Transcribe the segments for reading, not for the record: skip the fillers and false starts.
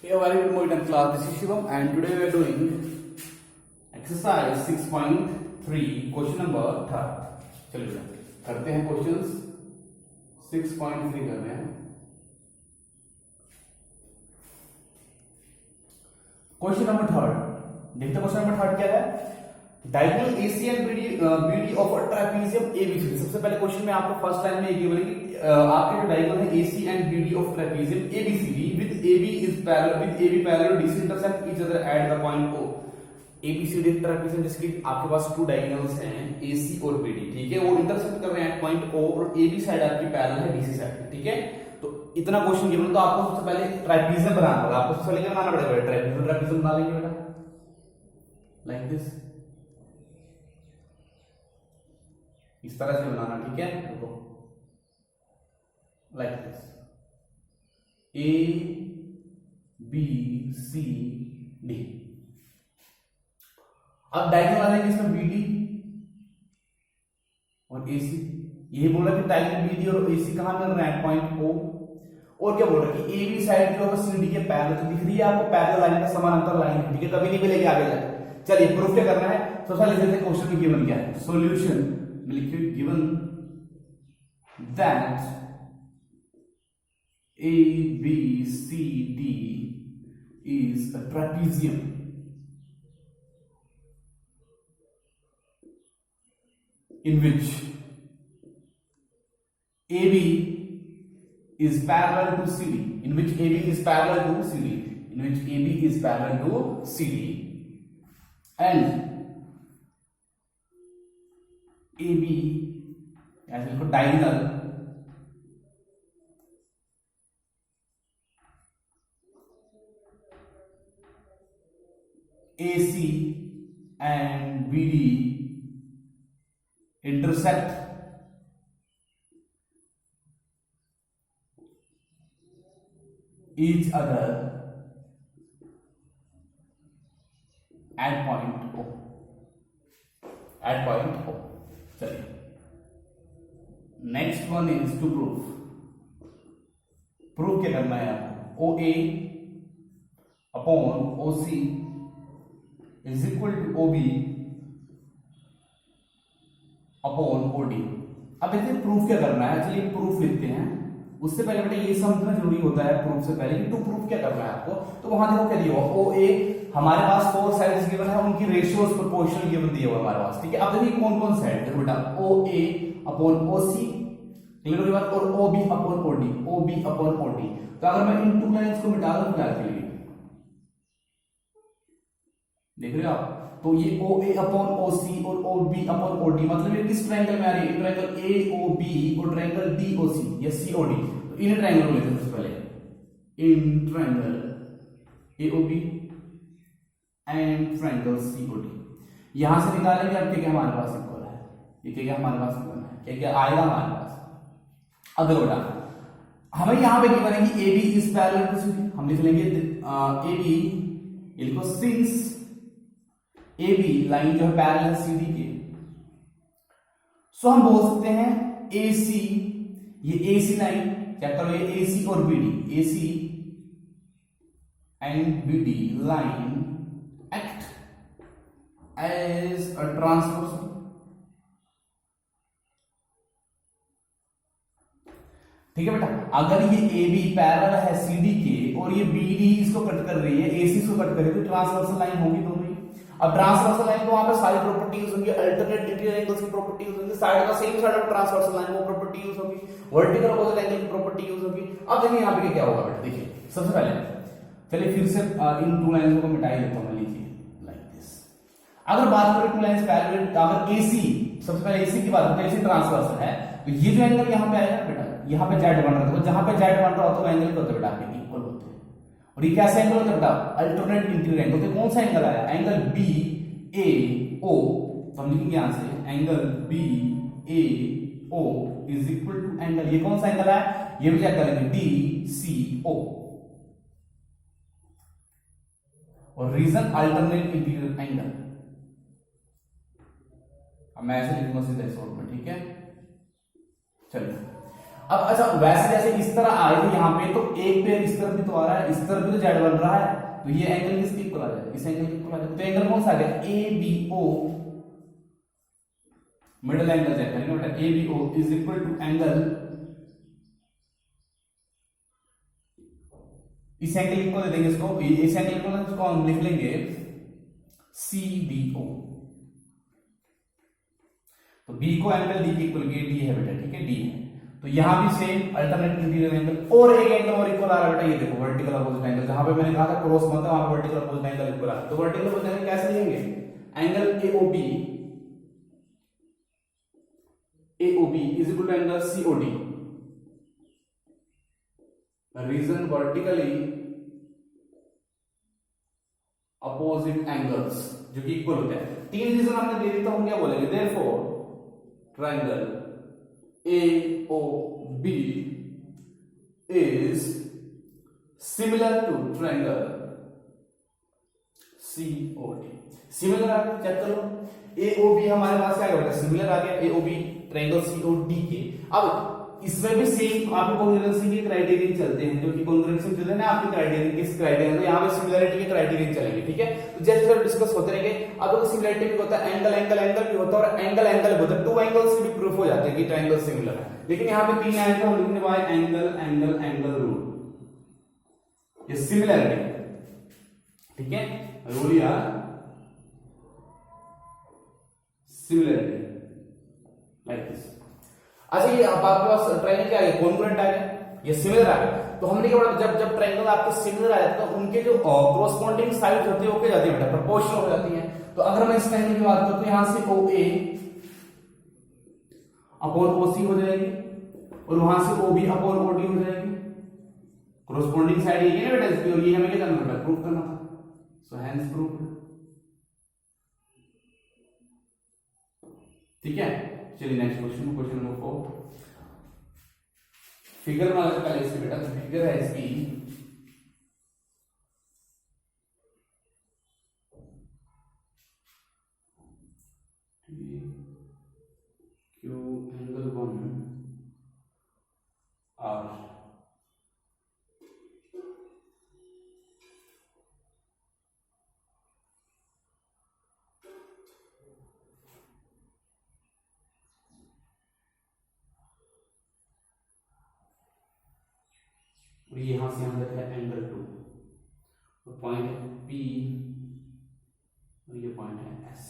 Hey, very good morning class. This is Shivam and today we are doing exercise 6.3 question number 3rd. चलिए करते हैं questions 6.3 कर रहे हैं. क्वेश्चन नंबर 3rd देखते हैं. क्वेश्चन नंबर 3rd क्या है? Diagonal AC and BD of a trapezium ABC. सबसे पहले क्वेश्चन में आपको फर्स्ट लाइन में ये गिवन है कि आपके जो डायगोनल है AC and BD of trapezium ABCD with AB is parallel with AB parallel DC intersect each other at the point O. ABCD trapezium जिसकी आपके पास टू डायगोनल्स हैं एसी और बीडी, ठीक है, वो इंटरसेक्ट कर रहे हैं पॉइंट ओ और एबी साइड आपकी पैरेलल है डीसी साइड, ठीक है. तो इतना क्वेश्चन गिवन तो आपको सबसे पहले ट्रेपेजियम बनाना होगा. आपको सबसे पहले क्या बनाना पड़ेगा? ट्रेपेजियम बना लेंगे बेटा लाइक दिस, इस तरह से बनाना, ठीक है. देखो like this A B C D. अब डायगोनल आ जाएंगे इसमें बीडी और एसी. यही बोल रहा है कि डायगोनल बीडी और एसी कहां मिल रहे हैं? Point O. और क्या बोल रहा है कि ए बी साइड जो है सीडी के पैरेलल तो दिख रही है आपको, पैरेलल लाइन का समानांतर लाइन, ठीक है, कभी नहीं मिलेगी आगे जाके. चलिए प्रूफ क्या करना है? सबसे पहले क्वेश्चन में गिवन क्या है. सॉल्यूशन लिखिए given that A B C D is a trapezium in which AB is parallel to CD, in which AB is parallel to CD, in which AB is parallel to CD, and AB as for diagonal AC and BD intersect each other at point O. At point O. चलिए next one is to proof क्या करना है आपको? O A upon O C is equal to O B upon O D. अब इसे proof क्या करना है? चलिए प्रूफ लिखते हैं. उससे पहले बेटा ये समझना जरूरी होता है प्रूफ से पहले कि टू प्रूफ क्या करना है आपको. तो वहां देखो क्या दिया हुआ, ओ ए हमारे पास 4 साइड्स गिवन है, उनकी रेशियोज प्रोपोर्शनल गिवन दिया हुआ हमारे पास, ठीक है. अब देखिए कौन कौन साइड है बेटा? ओ A upon O C, clear हो गई बात, और O B upon O D, O B upon O D. तो अगर मैं इन टू लाइंस को मिटा दूं क्या के लिए, देख रहे हो आप? तो ये ओ ए अपॉन ओ सी और O B upon O D मतलब ये किस ट्रायंगल में आ रही है? ट्रायंगल ए ओ बी और ट्रायंगल डी ओ सी या सी ओ डी. तो इन ट्रायंगल को लेते हैं सबसे पहले. In triangle A O B and triangle COD. यहां से निकालेंगे अब क्या हमारे पास इक्वल है, ये क्या हमारे पास इक्वल है, क्या आएगा हमारे पास. अब देखो बेटा हमें यहां पे गिवन है कि A B is parallel to CD. हम लिख लेंगे ए बी, ये लिखो सिंस ए बी लाइन जो है पैरेलल है सीडी के, सो हम बोल सकते हैं ए सी, ये ए सी लाइन क्या करो, ये ए सी और BD, A C and BD line act as a transversal. ठीक है बेटा. अगर ये ए बी पैरेलल है सीडी के और ये बीडी इसको कट कर रही है, एसी इसको कट कर रही है, तो ट्रांसवर्सल लाइन होगी दोनों ही. अब ट्रांसवर्सल लाइन तो वहां पे सारी प्रॉपर्टी यूज होंगी, अल्टरनेट इंटीरियर एंगल्स की प्रॉपर्टी यूज होगी, साइड का same side of transversal line वो प्रॉपर्टी यूज होगी, वर्टिकल अपोजिट एंगल की प्रॉपर्टी यूज होगी. अब देखिए यहां पे क्या होगा बेटा. देखिए सबसे पहले चलिए फिर से इन टू लाइंस को मिटा ही देता हूं. लिखिए अगर बात करें टू लाइंस पैरेलल, अगर एसी, सबसे पहले एसी की बात करते हैं, एसी ट्रांसवर्सल है, तो ये जो एंगल यहां पे आएगा बेटा, यहां पे जेड बन रहा था, जहां पे जेड बन रहा होता है एंगल होता है बेटा आपके इक्वल होते हैं. और ये कैसा एंगल होता है बेटा? Alternate interior angle. तो कौन सा एंगल आया? Angle B A O. तो हम लिखेंगे यहां से angle B A O is equal to angle, ये कौन सा एंगल है? ये भी चेक करेंगे, डी सी ओ. और रीजन अल्टरनेट इंटीरियर एंगल. अब मैं ऐसे लिखूंगा सीधे शॉर्ट में, ठीक है. चलिए अब अच्छा वैसे जैसे इस तरह आए थे यहाँ पे, तो एक पेयर इस तरफ भी तो आ रहा है, इस तरफ भी तो जेड बन रहा है, तो ये एंगल किसके इक्वल आ जाएगा, इस एंगल के इक्वल आ जाएगा। तो एंगल कौन सा आ गया, A B O, middle angle जाएगा ना बेटा, A B O is equal to angle, इस एंगल इक्वल दे देंगे इसको, इस एंगल को हम लिख लेंगे सी डी ओ। तो बी को एंगल डी के इक्वल डी है बेटा, ठीक है डी है। तो यहां भी सेम अल्टरनेट इंटीरियर एंगल, और एक एंगल और इक्वल आ रहा है बेटा, ये देखो वर्टिकल अपोजिट एंगल, जहां पे मैंने कहा था क्रॉस बनता है वहां वर्टिकल अपोजिट एंगल इक्वल आ रहा है। तो वर्टिकल अपोजिट एंगल कैसे लिखेंगे, angle AOB, AOB is equal to angle COD, reason vertically opposite angles जो कि इक्वल होते हैं। तीन रीजन हमने दे दी, तो हम क्या बोलेंगे, therefore triangle AOB is similar to triangle COD। Similar आ गया, चेक करो, AOB हमारे पास क्या है, सिमिलर आ गया AOB ट्रायंगल COD के। अब इसमें भी सेम आपको कॉन्ग्रुएंसी के क्राइटेरिया चलते हैं, जो कि कॉन्ग्रुएंसी चलते हैं ना आपके क्राइटेरिया, किस क्राइटेरिया, तो यहाँ पे सिमिलरिटी के क्राइटेरिया चलेंगे, ठीक है। तो जैसे जैसे डिस्कस होते रहेंगे, अब तो सिमिलरिटी भी होता है, एंगल एंगल एंगल भी होता है, और एंगल एंगल भी होता है, टू एंगल्स भी प्रूफ हो जाते हैं कि ट्रायंगल सिमिलर है। लेकिन यहाँ पे तीन एंगल हम लिखने वाले एंगल एंगल एंगल रूल, ये सिमिलरिटी, ठीक है, रूल या सिमिलरिटी लाइक दिस। अच्छा ये अब आपके पास ट्रायंगल क्या आ गया, कॉन्ग्रुएंट आ गया, ये सिमिलर आ गया। तो हमने क्या बोला, जब जब ट्रायंगल आपके सिमिलर आ जाते हैं तो उनके जो कॉरस्पॉन्डिंग साइड होती है वो क्या जाती है बेटा, प्रोपोर्शनल हो जाती है। तो अगर मैं इस ट्रायंगल की बात करूं तो यहां से OA अपॉन OC हो जाएगी, और वहां से OB अपॉन OD हो जाएगी, कॉरस्पॉन्डिंग साइड ये ना बेटा इसकी, और ये हमें क्या करना था, प्रूफ करना था। सो हेंस प्रूफ, ठीक है। चलिए next question, question number 4। Figure बना लेते पहले इसकी बेटा, तो फिगर है इसकी क्यू एंगल 1 आर, और यहां से हम देखते हैं एंगल 2, तो पॉइंट है P और ये पॉइंट है S।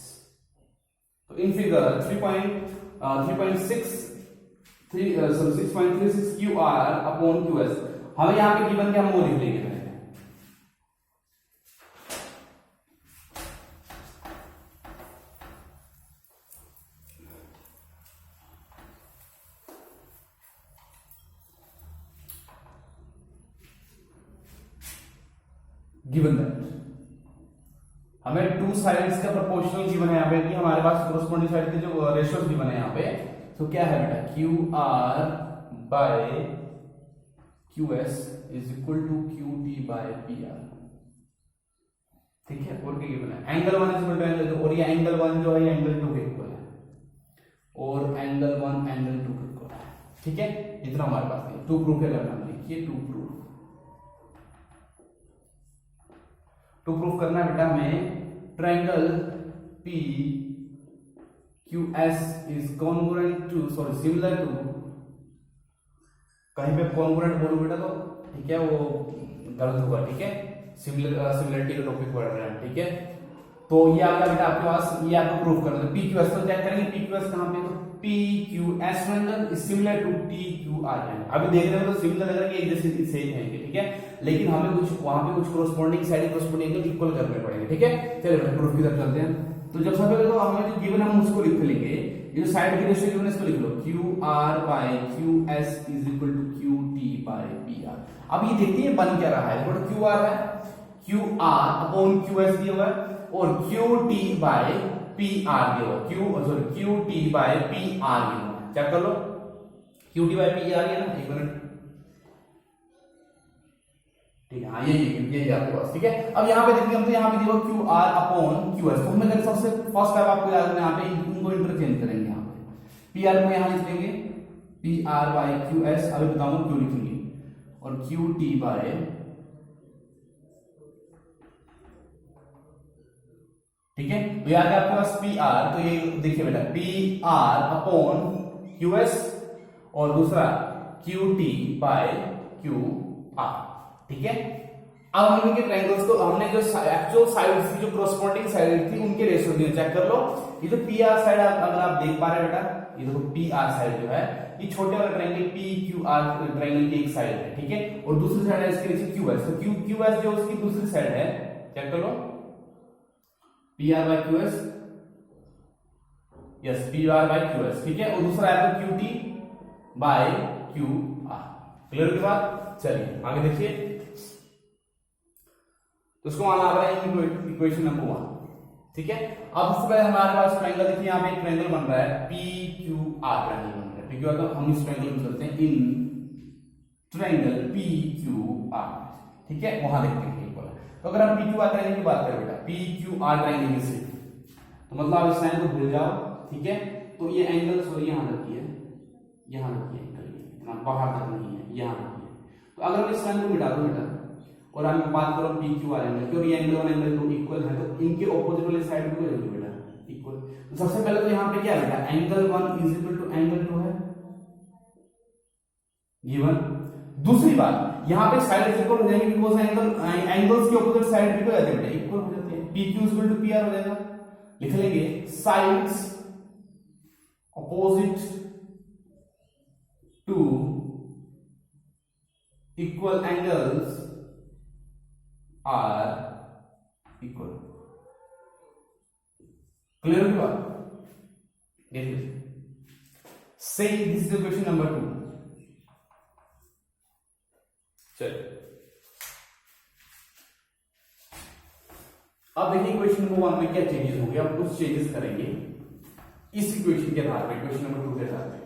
तो in figure 6.36 QR upon QS, हमें यहां पे गिवन क्या, हम वो लिख लेंगे गिवन दैट हमें टू साइड्स का प्रोपोर्शनल गिवन है यहाँ पे, कि हमारे पास कॉरस्पॉन्डिंग साइड के जो रेशियोज गिवन है यहाँ पे। तो क्या है बेटा, QR by QS is equal to QT by PR, ठीक है। और क्या गिवन है, angle 1 is equal to angle 2, और ये एंगल 1 जो है ये एंगल 2 के इक्वल है, और एंगल 1 एंगल 2 के इक्वल है, ठीक है। इतना हमारे पास है, टू प्रूफ है, लिखिए टू प्रूफ। टू प्रूफ करना है बेटा हमें, triangle PQS is congruent to, sorry similar to, कहीं पे कॉन्ग्रुएंट बोलो बेटा तो ठीक है वो गलत होगा, ठीक है। सिमिलरिटी का टॉपिक पढ़ रहे हैं, ठीक है। तो ये आपका बेटा आपके पास, ये आपको प्रूफ करना है। PQS तो चेक करेंगे, PQS कहां पे, तो PQS triangle is similar to TQR triangle. अभी देख रहे हो तो सिमिलर लग रहा है कि एक जैसे सेम है, ठीक है, लेकिन हमें कुछ वहां पे कुछ corresponding side corresponding angle equal करने पड़ेंगे, ठीक है। चलिए बेटा प्रूफ की तरफ चलते हैं। तो जब सबसे पहले तो हमें जो गिवन है हम उसको लिख लेंगे, ये जो साइड की रेशियो गिवन है इसको लिख लो, QR by QS is equal to QT by PR। अब ये देखते हैं बन क्या रहा है, देखो QR है, QR अपॉन QS दिया हुआ है, और QT बाय PR दिया हुआ है, QT बाय PR दिया हुआ है, चेक कर लो, QT बाय PR है ना, एक मिनट, ठीक है, हाँ यही आपके पास, ठीक है। अब यहाँ पे देखिए हम, तो यहाँ पे दिया QR अपॉन QS, तो हमें सबसे फर्स्ट स्टेप आपको याद रखना, यहाँ पे इनको इंटरचेंज करेंगे, यहाँ पे PR को यहाँ लिख लेंगे P R by Q S, अभी बताऊंगा क्यों लिखेंगे, और क्यू टी बाय, ठीक है। तो याद है आपके पास पी आर, तो ये देखिए बेटा P R upon Q S और दूसरा Q T by Q R, ठीक है। अब हमने इनके ट्रायंगल्स को, हमने जो एक्चुअल साइड्स थी, जो कॉरस्पॉन्डिंग साइड थी, उनके रेशियो दिए, चेक कर लो। ये जो पी आर साइड अगर आप देख पा रहे हैं बेटा, ये देखो पी आर साइड जो है, ये छोटे वाला triangle P Q are triangle की एक साइड है, ठीक है, और दूसरी साइड है इसके नीचे क्यू एस, तो क्यू एस जो उसकी दूसरी साइड है, चेक कर लो, P R by Q S, yes P R by Q S, ठीक है, और दूसरा है तो Q T by Q R. Clear की बात? चलिए आगे देखिए, तो उसको माना आ रहा है इक्वेशन नंबर 1, ठीक है। अब सबसे पहले हमारे पास ट्रायंगल, देखिए यहां पे एक ट्रायंगल बन रहा है पी क्यू आर ट्रायंगल बन रहा है, पी क्यू आर, तो हम इस ट्रायंगल में चलते हैं, in triangle P Q R, ठीक है, वहां देखते हैं एक बार। तो अगर हम पी क्यू आर ट्रायंगल की बात करें बेटा, पी क्यू आर ट्रायंगल से, तो मतलब आप इस लाइन को भूल जाओ, ठीक है। तो ये एंगल सॉरी यहां रखिए, यहां रखिए एंगल, इतना बाहर तक नहीं है, यहां रखिए। तो अगर मैं इस लाइन को मिटा दूं बेटा, और हम बात करो पी क्यू आर एंगल की, और ये एंगल 1 एंगल 2 इक्वल है, तो इनके ऑपोजिट वाले साइड भी हो जाएगी बेटा इक्वल। तो सबसे पहले तो यहाँ पे क्या है बेटा, angle 1 is equal to angle 2 है गिवन। दूसरी बात, यहाँ पे साइड इक्वल हो जाएंगे, बिकॉज एंगल्स के ऑपोजिट साइड भी हो जाते हैं बेटा, इक्वल हो जाते हैं, P Q is equal to P R हो जाएगा। लिख लेंगे sides opposite to equal angles are equal. Clear की बात? देखिए से दिस इज क्वेश्चन नंबर 2। चलिए अब देखिए क्वेश्चन नंबर 1 में क्या चेंजेस होंगे, अब कुछ चेंजेस करेंगे इस इक्वेशन के आधार पर, क्वेश्चन नंबर 2 के आधार पर।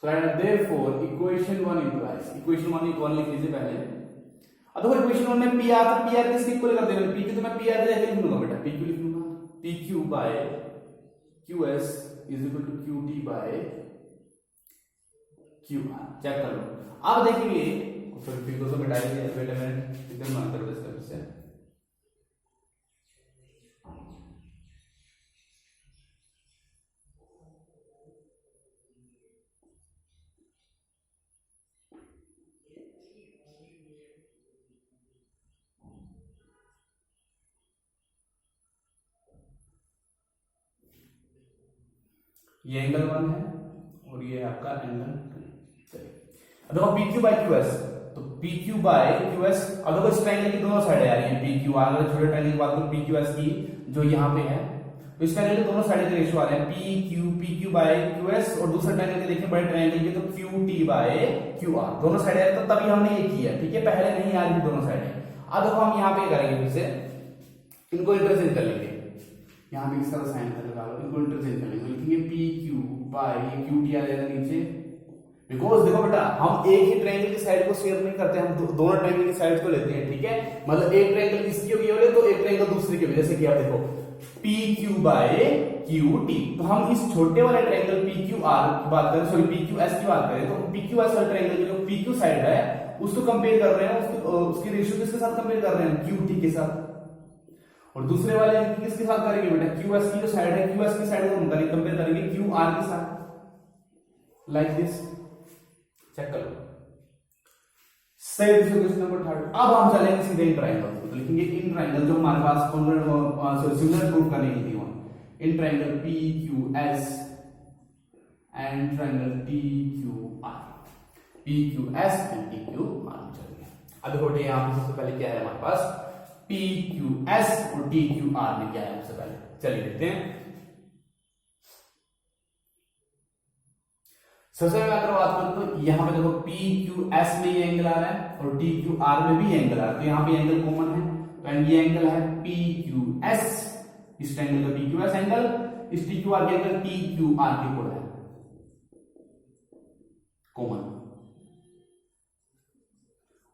So therefore equation 1 implies, equation 1 equal लिख लीजिए पहले। अब देखो इक्वेशन 1 में पी आर, तो पी आर किसके इक्वल कर देना, पी क्यू, तो मैं पी आर जैसे लिख लूंगा बेटा, पी क्यू लिख लूंगा, P Q by Q S is equal to Q T by Q R. Check कर लो, अब देखेंगे, फिर पी को तो मिटा दीजिए, वेट अ मिनट, एकदम अंतर कर दे इससे। ये एंगल 1 है और ये आपका एंगल 2। चलिए अब देखो P Q by Q S, तो P Q by Q S, अब देखो इस ट्रायंगल की दोनों साइडें आ रही हैं, पी क्यू आर, अगर छोटे ट्रायंगल की बात करो पी क्यू एस की जो यहाँ पे है, तो इस ट्रायंगल के दोनों साइड के रेशियो आ रहे हैं P Q by Q S, और दूसरे ट्रायंगल के देखिए बड़े ट्रायंगल के, तो Q T by Q R, दोनों साइडें आ रही, तो तभी हमने ये किया, ठीक है, पहले नहीं आ रही दोनों साइडें। अब देखो हम यहाँ पे करेंगे, फिर से इनको इंटरचेंज कर लेंगे, यहाँ पे इसका साइन कर लगा लो, इनको इंटरचेंज कर लेंगे, लिखेंगे P Q by Q T आ जाएगा नीचे, बिकॉज देखो बेटा हम एक ही ट्रायंगल की साइड को शेयर नहीं करते, हम दोनों ट्रायंगल की साइड को लेते हैं, ठीक है, मतलब एक ट्रायंगल इसकी होगी वाले, तो एक ट्रायंगल दूसरे की, जैसे कि आप देखो P Q by Q T, तो हम इस छोटे वाले ट्रायंगल पी क्यू आर की बात करें, सॉरी पी क्यू एस की बात करें, तो पी क्यू एस वाले ट्रायंगल की जो पी क्यू साइड है उसको कंपेयर कर रहे हैं, उसकी रेशियो किसके साथ कंपेयर कर रहे हैं, क्यू टी के साथ, और दूसरे वाले किसके साथ करेंगे बेटा, क्यू एस की जो साइड है, क्यू एस की साइड को हम कंपेयर करेंगे क्यू आर के साथ, लाइक दिस। चेक कर लो, सही क्वेश्चन नंबर 3। अब हम चलेंगे सीधे इन ट्रायंगल, तो लिखेंगे इन ट्रायंगल जो हमारे पास सिमिलर प्रूफ करने की थी, in triangle P Q S and triangle T Q R, P Q S and T Q R. चलिए अब देखो यहाँ पे सबसे पहले क्या है हमारे पास, पी क्यू एस और टी क्यू आर में क्या है सबसे पहले, चलिए देखते हैं। सबसे पहले अगर बात करूं तो यहाँ पे देखो पी क्यू एस में ये एंगल आ रहा है और टी क्यू आर में भी एंगल आ रहा है, तो यहाँ पे एंगल कॉमन है, तो ये एंगल है पी क्यू एस, इस एंगल का पी क्यू एस एंगल, इस टी क्यू आर के एंगल टी क्यू आर के कोण है कॉमन।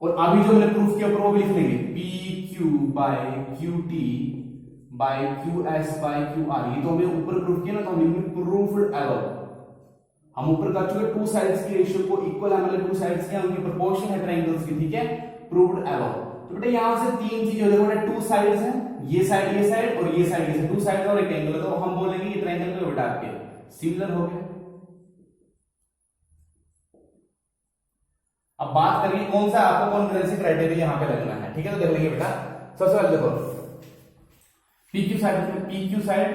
और अभी जो मैंने प्रूफ किया वो भी लिख लेंगे, P Q by Q T by Q S by Q R, ये तो हमने ऊपर प्रूफ किया ना, तो हम प्रूफ्ड अबव। हम ऊपर कर चुके टू साइड्स की रेशियो को इक्वल है, मतलब टू साइड्स की उनकी प्रोपोर्शन है ट्रायंगल्स की, ठीक है, प्रूव्ड अबव। तो बेटा यहां से तीन चीजें देखो बेटा, टू साइड्स हैं, ये साइड और ये साइड, टू साइड और एक एंगल है, तो हम बोलेंगे ये ट्रायंगल को बेटा आपके सिमिलर हो गए। अब बात करिए कौन सा आपको कॉन्करेंसी क्राइटेरिया यहां पे लगना है, ठीक है, तो देख लेंगे बेटा। सबसे पहले देखो PQ साइड में PQ साइड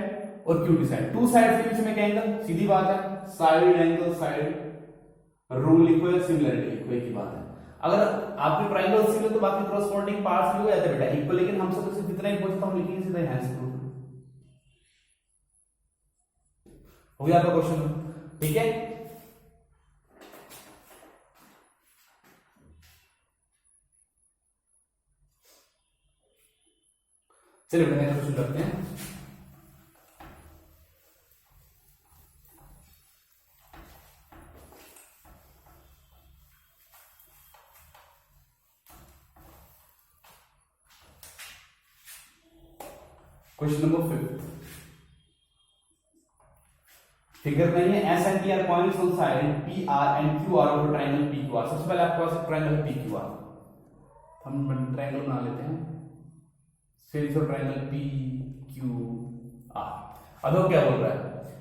और QT साइड, टू साइड के बीच में क्या एंगल, सीधी बात है साइड एंगल साइड रूल लिखो या सिमिलरिटी लिखो, एक ही बात है। अगर आपके ट्रायंगल सिमिलर तो बाकी कॉरस्पॉन्डिंग पार्ट्स भी हो जाते हैं बेटा इक्वल, लेकिन हमसे तो सिर्फ इतना ही पूछता हूं, लिखेंगे सीधा हैंस प्रूफ। हो गया आपका क्वेश्चन, ठीक है। चलिए बेटा नेक्स्ट क्वेश्चन करते हैं। क्वेश्चन नंबर 5, फिगर नहीं है, S and T R points on side P R and Q R of triangle P Q are. सबसे पहले आपके पास ट्रायंगल पी क्यू आर, हम ट्रायंगल बना लेते हैं, फिर तो ट्रायंगल पी क्यू आर। अब वो क्या बोल रहा है,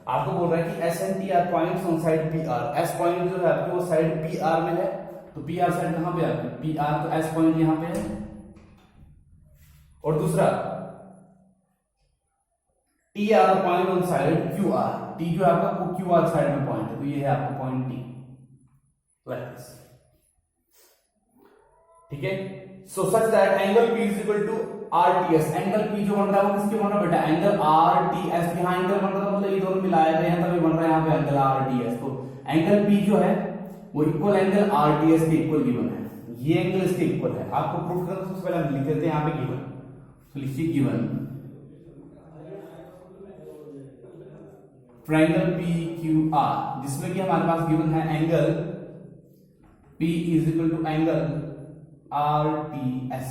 आपको बोल रहा है कि S and T R points on side P R. S point जो है आपके वो साइड पी आर में है, तो पी आर साइड कहां पे है, पी आर, तो एस पॉइंट यहां पे है। और दूसरा T R point on side Q R, T जो है आपका क्यू आर साइड में पॉइंट है, तो ये है आपका पॉइंट टी, ठीक है। So such that angle P is equal to R T S. Angle P जो बन रहा है वो किसके बन रहा है बेटा, एंगल आर टी एस। यहां एंगल बन रहा है मतलब ये दोनों मिलाए गए हैं तभी बन रहा है यहाँ पे एंगल आर टी एस। तो एंगल पी जो है वो equal angle R T S के इक्वल गिवन है, ये एंगल इसके इक्वल है। आपको प्रूफ करना सबसे पहले हम लिख देते हैं यहाँ पे गिवन, तो लिखिए given triangle P Q R, जिसमें कि हमारे पास गिवन है angle P is equal to angle R T S,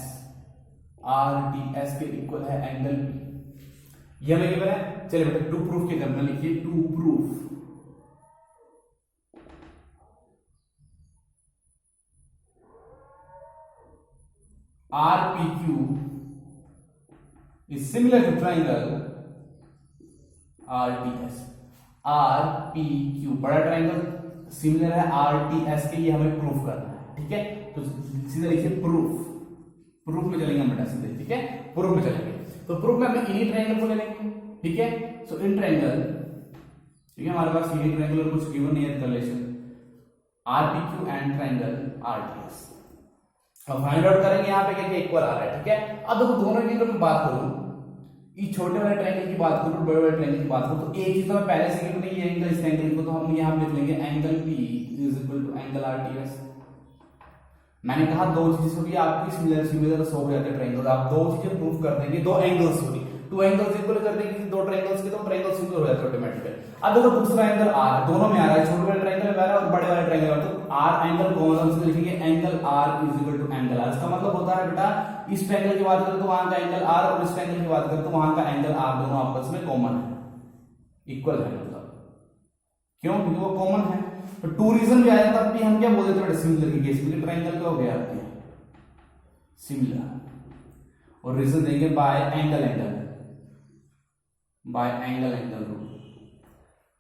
R T S के इक्वल है एंगल P, ये हमें गिवन है। चलिए बेटा टू प्रूफ के करना, लिखिए to proof R P Q is similar to triangle R T S. R P Q बड़ा ट्रायंगल सिमिलर है आर टी एस के, ये हमें प्रूफ करना है, ठीक है। तो सीधा लिखिए प्रूफ, प्रूफ में चलेंगे बेटा सीधे, ठीक है, प्रूफ में चलेंगे। तो प्रूफ में हम इन्हीं ट्रायंगल को ले लेंगे, ठीक है। सो इन ट्रायंगल, ठीक है, हमारे पास इन्हीं ट्रायंगल कुछ गिवन नहीं है relation are P Q and triangle R T S. अब फाइंड आउट करेंगे यहाँ पे क्या इक्वल आ रहा है, ठीक है। अब देखो दोनों की अगर मैं बात करूं, ये छोटे वाले ट्रायंगल की बात करूं, बड़े वाले ट्रायंगल की बात करूं, तो एक चीज तो मैं पहले से गिवन है, ये एंगल इस एंगल को, तो हम यहाँ पे लिख लेंगे angle P is equal to angle R T S. मैंने कहा दो चीजें होगी आपकी सिमिलर हो जाते हैं ट्रायंगल, आप दो चीजें प्रूफ कर देंगे, दो एंगल्स होगी, टू एंगल्स इक्वल कर देंगे दो ट्रायंगल्स के, तो ट्रायंगल सिमिलर हो जाते हैं ऑटोमेटिकली। अब देखो दूसरा एंगल R दोनों में आ रहा है, छोटे वाले ट्रायंगल में आ रहा है और बड़े वाले ट्रायंगल में, तो R एंगल कॉमन से लिखेंगे angle R is equal to angle R। इसका मतलब होता है बेटा इस ट्रायंगल की बात करें तो वहां का एंगल R और इस ट्रायंगल की बात करें तो वहां का एंगल R, दोनों आपस में कॉमन है, इक्वल है, मतलब क्यों, क्योंकि वो कॉमन है। तो टू रीजन भी आया तब भी हम क्या बोल देते हैं सिमिलर के केस में, ट्रायंगल का हो गया आपके सिमिलर, और रीजन देंगे bye angle angle, bye angle angle rule,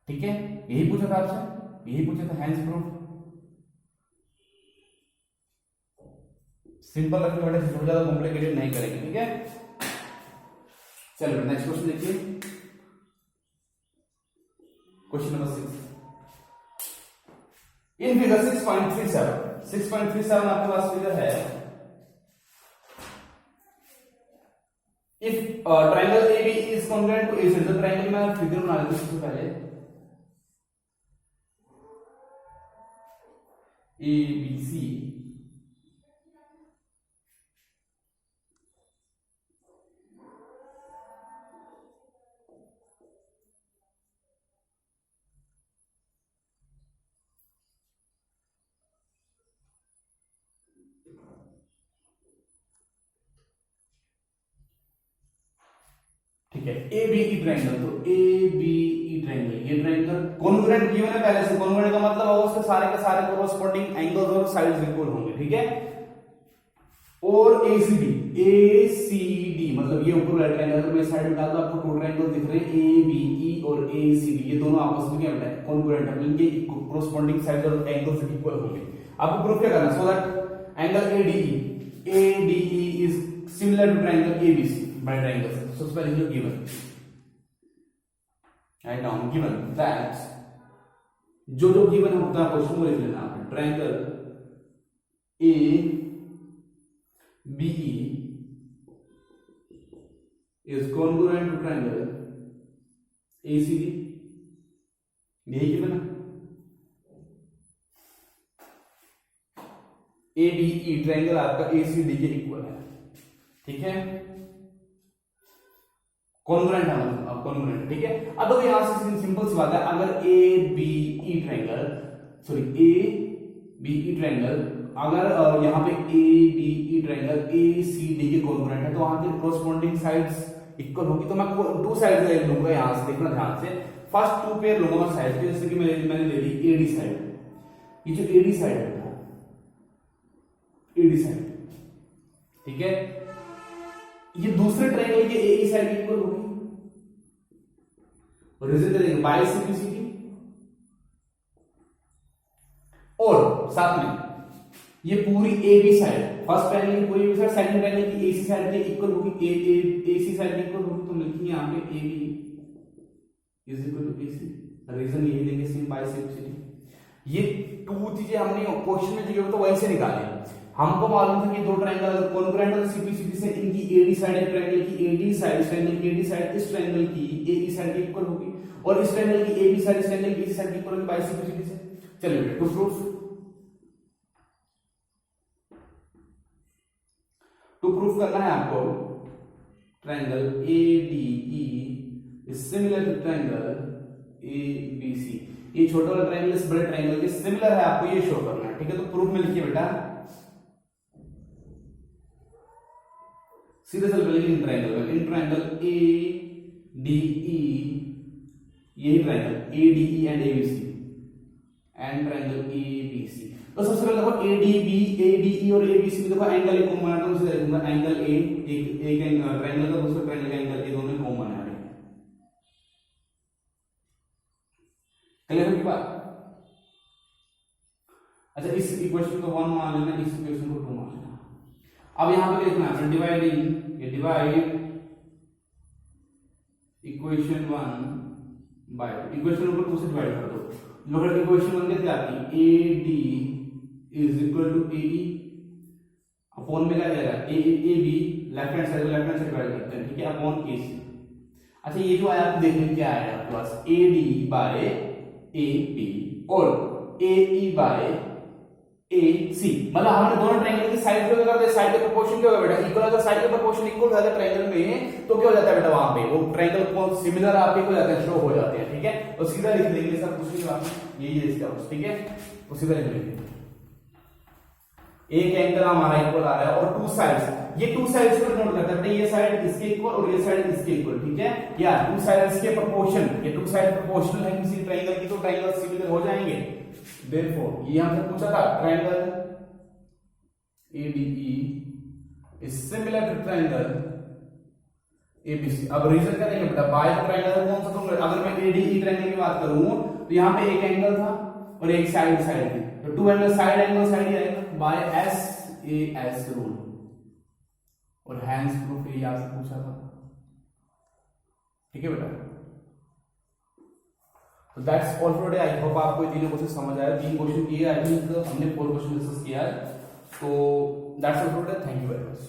ठीक है। यही पूछा था आपसे, यही पूछा था, हैंस प्रूफ। सिंपल रखने बेटा, बहुत ज्यादा कॉम्प्लिकेटेड नहीं करेंगे, ठीक है। चलो नेक्स्ट क्वेश्चन देखिए, क्वेश्चन नंबर 6। इन फिगर 6.37 आपके पास फिगर है, if triangle AB is congruent to AC, तो ट्रायंगल में फिगर बना लेते हैं सबसे पहले ABC, ठीक है। ए बी ई ट्राइंगल, तो ए बी ई ट्राइंगल, ये ट्राइंगल कॉन्ग्रुएंट गिवन है पहले से। कॉन्ग्रुएंट का मतलब होगा उसके सारे के सारे कोरोस्पोंडिंग एंगल्स और साइड्स इक्वल होंगे, ठीक है। और एसीडी, एसीडी मतलब ये ऊपर वाला ट्रायंगल में साइड में डाल दो, आपको टू ट्रायंगल दिख रहे हैं ए बी ई और एसीडी, ये दोनों आपस में क्या है कॉन्ग्रुएंट है, इनके कोरोस्पोंडिंग साइड्स और एंगल्स इक्वल होंगे। आपको प्रूफ क्या करना है, so that angle ADE is similar to triangle ABC by triangle. सबसे पहले जो given, write down given that, जो जो गिवन होता है क्वेश्चन में लिख लेना आपने, triangle A BE is congruent to triangle ACD, यही गिवन है। ADE ट्रायंगल आपका ACD के इक्वल है, ठीक है। कॉन्ग्रुएंट है मतलब कॉन्ग्रुएंट, ठीक है। अब देखो यहां से सिंपल सी बात है, अगर ABE triangle, sorry ABE triangle, अगर यहाँ पे ABE ट्रायंगल ACD के कॉन्ग्रुएंट है तो वहां के कोरोस्पोंडिंग साइड्स इक्वल होगी। तो मैं टू साइड्स ले लूंगा, यहां से देखना ध्यान से, फर्स्ट टू पेयर लूंगा मैं साइड के, जैसे कि मैंने ले ली AD साइड, ये जो AD साइड है, AD साइड, ठीक है, ये दूसरे ट्रायंगल के AE साइड इक्वल होगी। और रीजन करेंगे बाइसेक्टिसिटी, और साथ में ये पूरी AB साइड, फर्स्ट ट्रायंगल की पूरी AB साइड, सेकंड ट्रायंगल की AC साइड के इक्वल होगी, AC साइड के इक्वल होगी। तो लिखेंगे यहां पे AB is equal to AC, reason यही देंगे सेम बाइसेक्टिसिटी। ये टू चीजें हमने क्वेश्चन में जो तो वहीं से निकाले। हमको मालूम था कि दो ट्रायंगल अगर कॉन्ग्रुएंट है तो सीपीसीटी से इनकी AD साइड है ट्रायंगल की AD साइड, इस ट्रायंगल की AD साइड इस ट्रायंगल की AE साइड के इक्वल होगी, और इस ट्रायंगल की AB साइड इस ट्रायंगल की AC साइड के इक्वल होगी बाइसेक्टिसिटी से। चलिए बेटा, टू प्रूफ करना है आपको, triangle ADE is similar to triangle ABC, ये छोटा वाला ट्रायंगल इस बड़े ट्रायंगल के सिमिलर है, आपको ये शो करना है, ठीक है। तो प्रूफ में लिखिए बेटा, सीधे चल पहले इन ट्रायंगल ADE, यही triangle ADE and ABC and triangle ABC। तो सबसे पहले देखो ADE और ABC में देखो एंगल एक कॉमन है, तो उसे लिखूंगा एंगल A, एक ट्रायंगल का दूसरे ट्रायंगल का एंगल A दोनों कॉमन है। क्लियर है की बात? अच्छा, इस इक्वेशन को 1 मान लेना, इस इक्वेशन को 2 मान लेना। अब यहां पे लिखना है डिवाइडिंग, ये डिवाइड इक्वेशन 1 बाय इक्वेशन को 2 से डिवाइड कर दो। लोग इक्वेशन 1 कैसे आती है, AD is equal to AE upon में क्या जाएगा AB, left hand side divide करते हैं, ठीक है, अपॉन AC। अच्छा, ये जो आया आप देख लीजिए क्या आया आपके पास, AD बाय AB और AE बाय AC, मतलब हमने दोनों ट्रायंगल की साइड पे करते, साइड के प्रोपोर्शन क्या होगा बेटा, इक्वल। अगर साइड के प्रोपोर्शन इक्वल हो जाता है ट्रायंगल में तो क्या हो जाता है बेटा, वहां पे वो ट्रायंगल को सिमिलर आपके हो जाते हैं, शो हो जाते हैं, ठीक है। तो सीधा लिख देंगे सर, कुछ नहीं बात, यही है इसका, ठीक है। तो सीधा लिख देंगे, एक एंगल हमारा इक्वल आ रहा है और टू साइड्स, ये टू साइड्स पर नोट करते हैं, ये साइड इसके इक्वल और ये साइड इसके इक्वल, ठीक है। या टू साइड्स के प्रोपोर्शन, ये टू साइड प्रोपोर्शनल है किसी ट्रायंगल की, तो ट्रायंगल सिमिलर हो जाएंगे। देयरफॉर ये हमसे पूछा था, triangle ADE is similar to triangle ABC। अब रीजन क्या देंगे बेटा, बाय ट्रायंगल कौन सा, तो अगर मैं ADE ट्रायंगल की बात करूं तो यहां पे एक एंगल था और एक साइड थी, तो टू एंगल साइड ही आएगा बाय SAS रूल, और हैंस प्रूफ ये आपसे पूछा था, ठीक है बेटा। तो that's all for today. I hope आपको ये तीनों क्वेश्चन समझ आया, 3 क्वेश्चन किए, आई थिंक हमने 4 क्वेश्चन डिस्कस किया है। तो that's all for today, thank you very much.